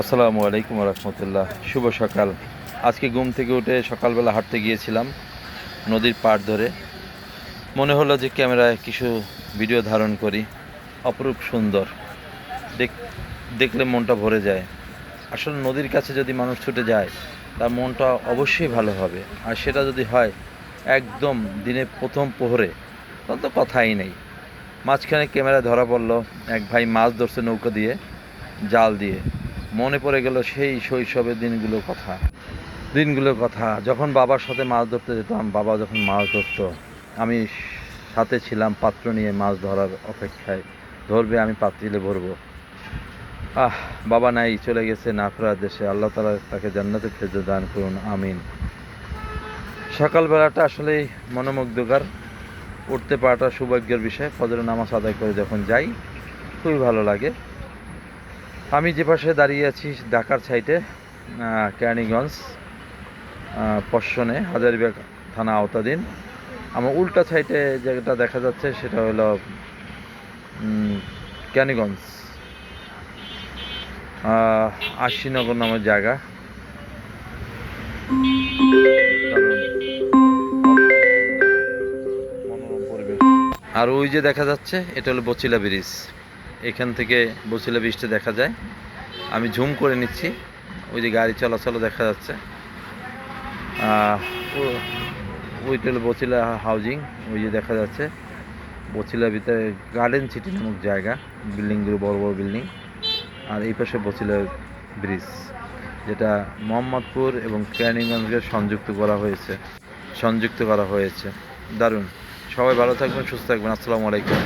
আসসালামু আলাইকুম রহমতুল্লাহ। শুভ সকাল। আজকে ঘুম থেকে উঠে সকালবেলা হাঁটতে গিয়েছিলাম নদীর পাড় ধরে। মনে হলো যে ক্যামেরায় কিছু ভিডিও ধারণ করি। অপরূপ সুন্দর, দেখলে মনটা ভরে যায়। আসলে নদীর কাছে যদি মানুষ ছুটে যায় তার মনটা অবশ্যই ভালো হবে। আর সেটা যদি হয় একদম দিনের প্রথম প্রহরে, তাহলে তো কথাই নেই। মাঝখানে ক্যামেরায় ধরা পড়লো এক ভাই মাছ ধরছে নৌকা দিয়ে, জাল দিয়ে। মনে পড়ে গেল সেই শৈশবের দিনগুলোর কথা যখন বাবার সাথে মাছ ধরতে যেতাম। বাবা যখন মাছ ধরতো, আমি সাথে ছিলাম পাত্র নিয়ে মাছ ধরার অপেক্ষায়। ধরবে, আমি পাত্রিলে ভরবো। বাবা নাই, চলে গেছে না ফেরার দেশে। আল্লাহ তাআলা তাকে জান্নাতে ফেরদৌস দান করুন, আমিন। সকালবেলাটা আসলেই মনোমুগ্ধকর। উঠতে পারাটা সৌভাগ্যের বিষয়। ফজরের নামাজ আদায় করে যখন যাই, খুবই ভালো লাগে। আমি যে পাশে দাঁড়িয়ে আছি ঢাকার সাইডে, কেরানীগঞ্জ পশ্চিমে হাজারীবাগ থানা আওতাধীন। আমার উল্টা সাইডে যেটা দেখা যাচ্ছে সেটা হলো কেরানীগঞ্জ আশিনগর নামের জায়গা। মনোরম পরিবেশ। আর ওই যে দেখা যাচ্ছে এটা হলো বছিলা ব্রিজ। এখান থেকে বছিলা ব্রিজটা দেখা যায়। আমি ঝুম করে নিচ্ছি, ওই যে গাড়ি চলাচল দেখা যাচ্ছে। ওইটা হলো বছিলা হাউজিং। ওই যে দেখা যাচ্ছে বছিলার ভিতরে গার্ডেন সিটি নামক জায়গা, বিল্ডিংগুলো বড় বড় বিল্ডিং। আর এই পাশে বছিলা ব্রিজ, যেটা মোহাম্মদপুর এবং কেরানীগঞ্জকে সংযুক্ত করা হয়েছে। দারুণ। সবাই ভালো থাকবেন, সুস্থ থাকবেন। আসসালামু আলাইকুম।